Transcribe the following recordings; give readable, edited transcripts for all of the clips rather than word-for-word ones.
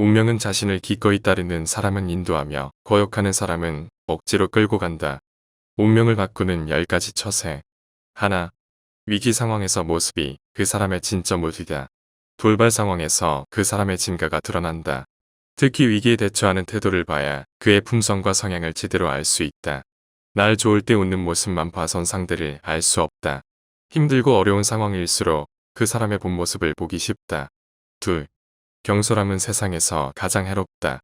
운명은 자신을 기꺼이 따르는 사람은 인도하며 거역하는 사람은 억지로 끌고 간다. 운명을 바꾸는 10가지 처세. 하나, 위기 상황에서 모습이 그 사람의 진짜 모습이다. 돌발 상황에서 그 사람의 진가가 드러난다. 특히 위기에 대처하는 태도를 봐야 그의 품성과 성향을 제대로 알 수 있다. 날 좋을 때 웃는 모습만 봐선 상대를 알 수 없다. 힘들고 어려운 상황일수록 그 사람의 본 모습을 보기 쉽다. 둘, 경솔함은 세상에서 가장 해롭다.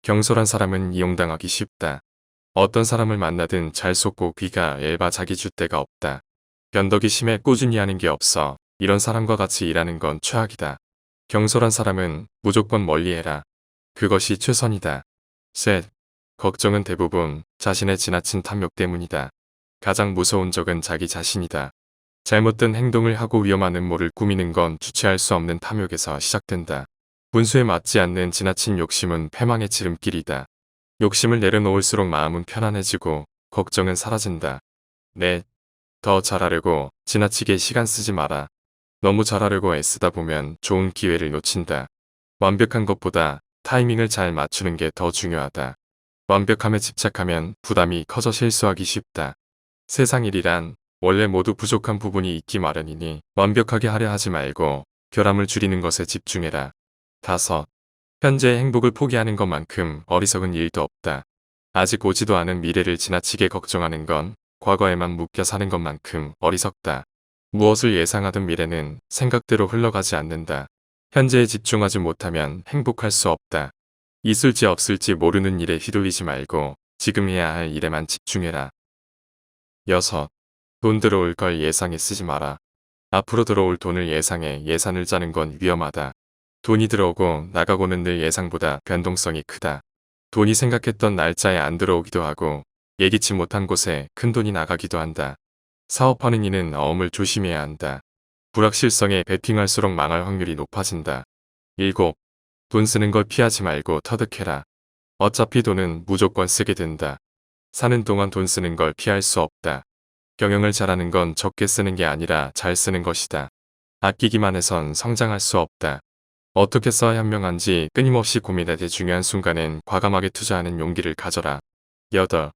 경솔한 사람은 이용당하기 쉽다. 어떤 사람을 만나든 잘 속고 귀가 얇아 자기 줏대가 없다. 변덕이 심해 꾸준히 하는 게 없어. 이런 사람과 같이 일하는 건 최악이다. 경솔한 사람은 무조건 멀리해라. 그것이 최선이다. 셋, 걱정은 대부분 자신의 지나친 탐욕 때문이다. 가장 무서운 적은 자기 자신이다. 잘못된 행동을 하고 위험한 음모를 꾸미는 건 주체할 수 없는 탐욕에서 시작된다. 분수에 맞지 않는 지나친 욕심은 패망의 지름길이다. 욕심을 내려놓을수록 마음은 편안해지고 걱정은 사라진다. 넷, 더 잘하려고 지나치게 시간 쓰지 마라. 너무 잘하려고 애쓰다 보면 좋은 기회를 놓친다. 완벽한 것보다 타이밍을 잘 맞추는 게 더 중요하다. 완벽함에 집착하면 부담이 커져 실수하기 쉽다. 세상 일이란 원래 모두 부족한 부분이 있기 마련이니 완벽하게 하려 하지 말고 결함을 줄이는 것에 집중해라. 다섯, 현재의 행복을 포기하는 것만큼 어리석은 일도 없다. 아직 오지도 않은 미래를 지나치게 걱정하는 건 과거에만 묶여 사는 것만큼 어리석다. 무엇을 예상하든 미래는 생각대로 흘러가지 않는다. 현재에 집중하지 못하면 행복할 수 없다. 있을지 없을지 모르는 일에 휘둘리지 말고 지금 해야 할 일에만 집중해라. 여섯, 돈 들어올 걸 예상에 쓰지 마라. 앞으로 들어올 돈을 예상해 예산을 짜는 건 위험하다. 돈이 들어오고 나가고는 늘 예상보다 변동성이 크다. 돈이 생각했던 날짜에 안 들어오기도 하고 예기치 못한 곳에 큰 돈이 나가기도 한다. 사업하는 이는 어음을 조심해야 한다. 불확실성에 베팅할수록 망할 확률이 높아진다. 일곱, 돈 쓰는 걸 피하지 말고 터득해라. 어차피 돈은 무조건 쓰게 된다. 사는 동안 돈 쓰는 걸 피할 수 없다. 경영을 잘하는 건 적게 쓰는 게 아니라 잘 쓰는 것이다. 아끼기만 해선 성장할 수 없다. 어떻게 써야 현명한지 끊임없이 고민하되 중요한 순간엔 과감하게 투자하는 용기를 가져라. 여덟,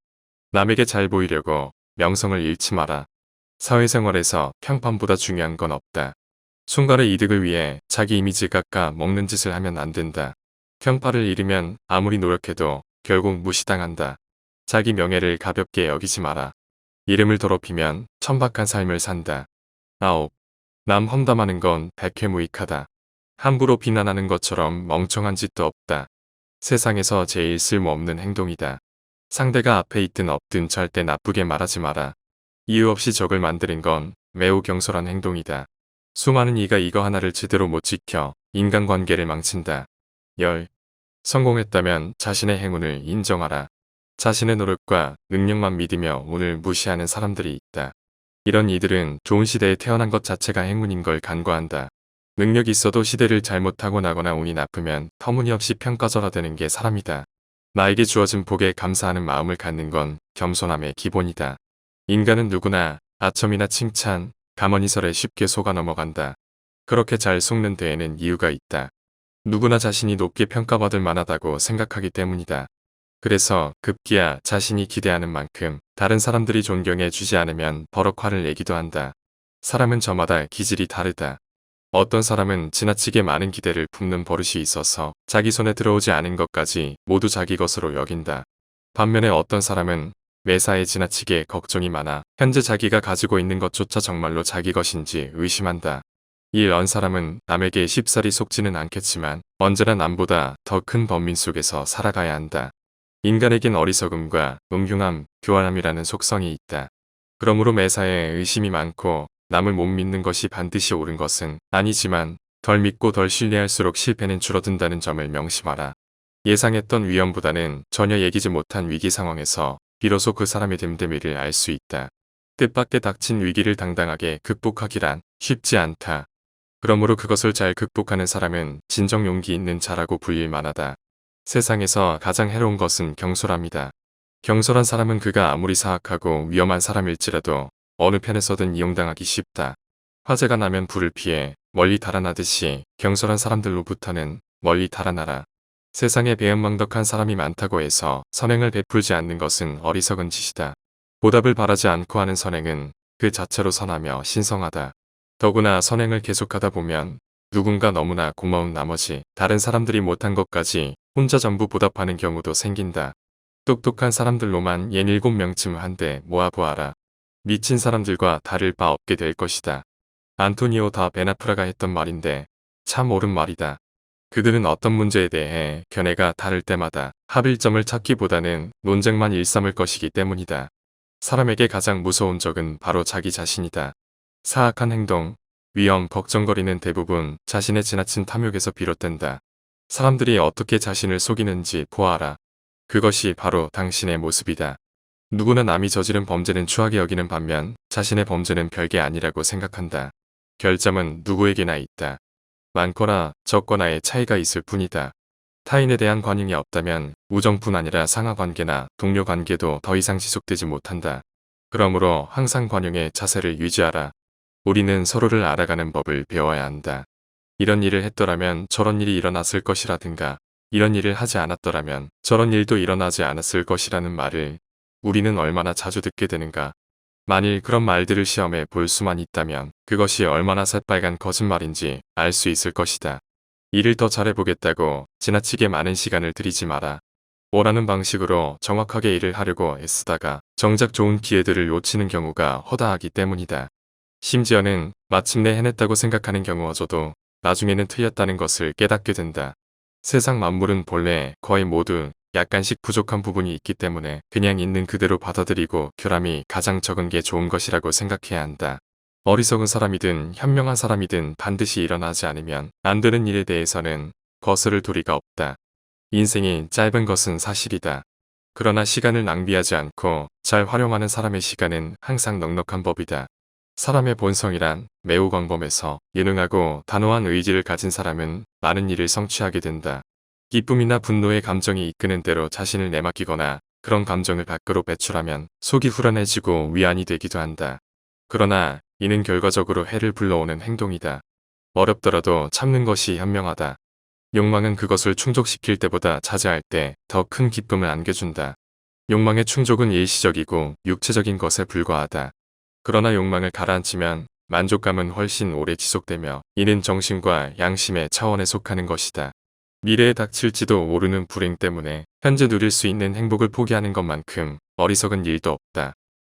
남에게 잘 보이려고 명성을 잃지 마라. 사회생활에서 평판보다 중요한 건 없다. 순간의 이득을 위해 자기 이미지 깎아 먹는 짓을 하면 안 된다. 평판을 잃으면 아무리 노력해도 결국 무시당한다. 자기 명예를 가볍게 여기지 마라. 이름을 더럽히면 천박한 삶을 산다. 아홉, 남 험담하는 건 백해무익하다. 함부로 비난하는 것처럼 멍청한 짓도 없다. 세상에서 제일 쓸모없는 행동이다. 상대가 앞에 있든 없든 절대 나쁘게 말하지 마라. 이유 없이 적을 만드는 건 매우 경솔한 행동이다. 수많은 이가 이거 하나를 제대로 못 지켜 인간관계를 망친다. 열, 성공했다면 자신의 행운을 인정하라. 자신의 노력과 능력만 믿으며 운을 무시하는 사람들이 있다. 이런 이들은 좋은 시대에 태어난 것 자체가 행운인 걸 간과한다. 능력이 있어도 시대를 잘못 타고나거나 운이 나쁘면 터무니없이 평가절하되는 게 사람이다. 나에게 주어진 복에 감사하는 마음을 갖는 건 겸손함의 기본이다. 인간은 누구나 아첨이나 칭찬, 감언이설에 쉽게 속아 넘어간다. 그렇게 잘 속는 데에는 이유가 있다. 누구나 자신이 높게 평가받을 만하다고 생각하기 때문이다. 그래서 급기야 자신이 기대하는 만큼 다른 사람들이 존경해 주지 않으면 버럭 화를 내기도 한다. 사람은 저마다 기질이 다르다. 어떤 사람은 지나치게 많은 기대를 품는 버릇이 있어서 자기 손에 들어오지 않은 것까지 모두 자기 것으로 여긴다. 반면에 어떤 사람은 매사에 지나치게 걱정이 많아 현재 자기가 가지고 있는 것조차 정말로 자기 것인지 의심한다. 이런 사람은 남에게 쉽사리 속지는 않겠지만 언제나 남보다 더 큰 범민 속에서 살아가야 한다. 인간에겐 어리석음과 음흉함, 교활함이라는 속성이 있다. 그러므로 매사에 의심이 많고 남을 못 믿는 것이 반드시 옳은 것은 아니지만 덜 믿고 덜 신뢰할수록 실패는 줄어든다는 점을 명심하라. 예상했던 위험보다는 전혀 예기치 못한 위기 상황에서 비로소 그 사람의 됨됨이를 알 수 있다. 뜻밖의 닥친 위기를 당당하게 극복하기란 쉽지 않다. 그러므로 그것을 잘 극복하는 사람은 진정 용기 있는 자라고 불릴 만하다. 세상에서 가장 해로운 것은 경솔함이다. 경솔한 사람은 그가 아무리 사악하고 위험한 사람일지라도 어느 편에서든 이용당하기 쉽다. 화재가 나면 불을 피해 멀리 달아나듯이 경솔한 사람들로부터는 멀리 달아나라. 세상에 배은망덕한 사람이 많다고 해서 선행을 베풀지 않는 것은 어리석은 짓이다. 보답을 바라지 않고 하는 선행은 그 자체로 선하며 신성하다. 더구나 선행을 계속하다 보면 누군가 너무나 고마운 나머지 다른 사람들이 못한 것까지 혼자 전부 보답하는 경우도 생긴다. 똑똑한 사람들로만 옌 7명쯤 한데 모아보아라. 미친 사람들과 다를 바 없게 될 것이다. 안토니오 다 베나프라가 했던 말인데 참 옳은 말이다. 그들은 어떤 문제에 대해 견해가 다를 때마다 합일점을 찾기보다는 논쟁만 일삼을 것이기 때문이다. 사람에게 가장 무서운 적은 바로 자기 자신이다. 사악한 행동, 위험, 걱정거리는 대부분 자신의 지나친 탐욕에서 비롯된다. 사람들이 어떻게 자신을 속이는지 보아라. 그것이 바로 당신의 모습이다. 누구나 남이 저지른 범죄는 추하게 여기는 반면 자신의 범죄는 별게 아니라고 생각한다. 결점은 누구에게나 있다. 많거나 적거나의 차이가 있을 뿐이다. 타인에 대한 관용이 없다면 우정뿐 아니라 상하관계나 동료관계도 더 이상 지속되지 못한다. 그러므로 항상 관용의 자세를 유지하라. 우리는 서로를 알아가는 법을 배워야 한다. 이런 일을 했더라면 저런 일이 일어났을 것이라든가 이런 일을 하지 않았더라면 저런 일도 일어나지 않았을 것이라는 말을 우리는 얼마나 자주 듣게 되는가. 만일 그런 말들을 시험해 볼 수만 있다면 그것이 얼마나 새빨간 거짓말인지 알 수 있을 것이다. 일을 더 잘해보겠다고 지나치게 많은 시간을 들이지 마라. 원하는 방식으로 정확하게 일을 하려고 애쓰다가 정작 좋은 기회들을 놓치는 경우가 허다하기 때문이다. 심지어는 마침내 해냈다고 생각하는 경우마저도 나중에는 틀렸다는 것을 깨닫게 된다. 세상 만물은 본래 거의 모두 약간씩 부족한 부분이 있기 때문에 그냥 있는 그대로 받아들이고 결함이 가장 적은 게 좋은 것이라고 생각해야 한다. 어리석은 사람이든 현명한 사람이든 반드시 일어나지 않으면 안 되는 일에 대해서는 거스를 도리가 없다. 인생이 짧은 것은 사실이다. 그러나 시간을 낭비하지 않고 잘 활용하는 사람의 시간은 항상 넉넉한 법이다. 사람의 본성이란 매우 광범해서 유능하고 단호한 의지를 가진 사람은 많은 일을 성취하게 된다. 기쁨이나 분노의 감정이 이끄는 대로 자신을 내맡기거나 그런 감정을 밖으로 배출하면 속이 후련해지고 위안이 되기도 한다. 그러나 이는 결과적으로 해를 불러오는 행동이다. 어렵더라도 참는 것이 현명하다. 욕망은 그것을 충족시킬 때보다 자제할 때 더 큰 기쁨을 안겨준다. 욕망의 충족은 일시적이고 육체적인 것에 불과하다. 그러나 욕망을 가라앉히면 만족감은 훨씬 오래 지속되며 이는 정신과 양심의 차원에 속하는 것이다. 미래에 닥칠지도 모르는 불행 때문에 현재 누릴 수 있는 행복을 포기하는 것만큼 어리석은 일도 없다.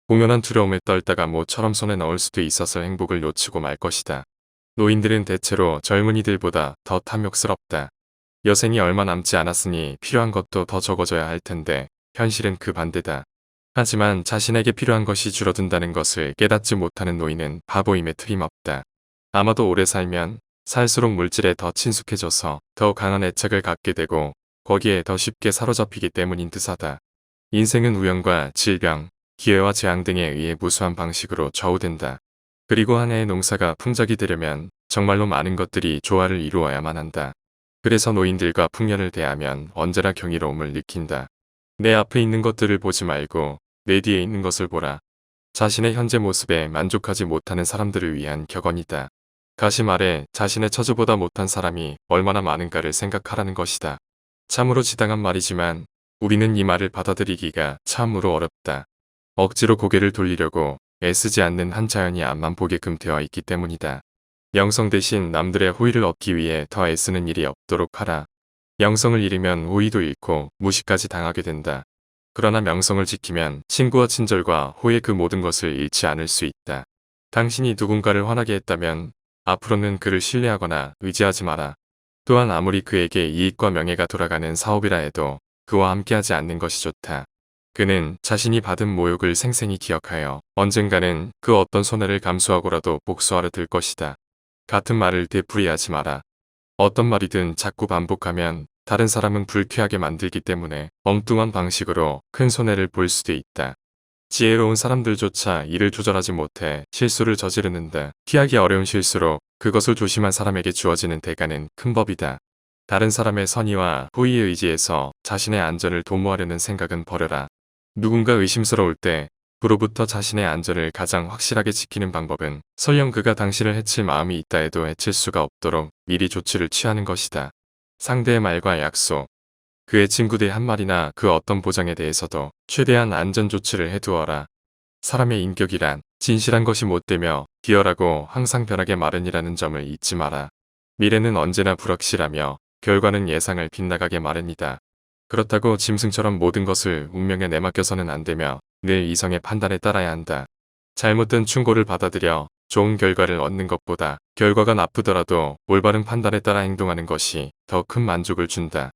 공연한 두려움에 떨다가 모처럼 손에 넣을 수도 있어서 행복을 놓치고 말 것이다. 노인들은 대체로 젊은이들보다 더 탐욕스럽다. 여생이 얼마 남지 않았으니 필요한 것도 더 적어져야 할 텐데 현실은 그 반대다. 하지만 자신에게 필요한 것이 줄어든다는 것을 깨닫지 못하는 노인은 바보임에 틀림없다. 아마도 오래 살면 살수록 물질에 더 친숙해져서 더 강한 애착을 갖게 되고 거기에 더 쉽게 사로잡히기 때문인 듯하다. 인생은 우연과 질병, 기회와 재앙 등에 의해 무수한 방식으로 좌우된다. 그리고 한 해의 농사가 풍작이 되려면 정말로 많은 것들이 조화를 이루어야만 한다. 그래서 노인들과 풍년을 대하면 언제나 경이로움을 느낀다. 내 앞에 있는 것들을 보지 말고 내 뒤에 있는 것을 보라. 자신의 현재 모습에 만족하지 못하는 사람들을 위한 격언이다. 다시 말해 자신의 처지보다 못한 사람이 얼마나 많은가를 생각하라는 것이다. 참으로 지당한 말이지만 우리는 이 말을 받아들이기가 참으로 어렵다. 억지로 고개를 돌리려고 애쓰지 않는 한 자연이 앞만 보게끔 되어 있기 때문이다. 영성 대신 남들의 호의를 얻기 위해 더 애쓰는 일이 없도록 하라. 영성을 잃으면 호의도 잃고 무시까지 당하게 된다. 그러나 명성을 지키면 친구와 친절과 호의 그 모든 것을 잃지 않을 수 있다. 당신이 누군가를 화나게 했다면 앞으로는 그를 신뢰하거나 의지하지 마라. 또한 아무리 그에게 이익과 명예가 돌아가는 사업이라 해도 그와 함께하지 않는 것이 좋다. 그는 자신이 받은 모욕을 생생히 기억하여 언젠가는 그 어떤 손해를 감수하고라도 복수하려 들 것이다. 같은 말을 되풀이하지 마라. 어떤 말이든 자꾸 반복하면 다른 사람은 불쾌하게 만들기 때문에 엉뚱한 방식으로 큰 손해를 볼 수도 있다. 지혜로운 사람들조차 이를 조절하지 못해 실수를 저지르는데 피하기 어려운 실수로 그것을 조심한 사람에게 주어지는 대가는 큰 법이다. 다른 사람의 선의와 호의에 의지해서 자신의 안전을 도모하려는 생각은 버려라. 누군가 의심스러울 때 그로부터 자신의 안전을 가장 확실하게 지키는 방법은 설령 그가 당신을 해칠 마음이 있다 해도 해칠 수가 없도록 미리 조치를 취하는 것이다. 상대의 말과 약속, 그의 친구들 한 말이나 그 어떤 보장에 대해서도 최대한 안전 조치를 해두어라. 사람의 인격이란 진실한 것이 못되며 비열하고 항상 변하게 마련이라는 점을 잊지 마라. 미래는 언제나 불확실하며 결과는 예상을 빗나가게 마련이다. 그렇다고 짐승처럼 모든 것을 운명에 내맡겨서는 안 되며 늘 이성의 판단에 따라야 한다. 잘못된 충고를 받아들여 좋은 결과를 얻는 것보다 결과가 나쁘더라도 올바른 판단에 따라 행동하는 것이 더 큰 만족을 준다.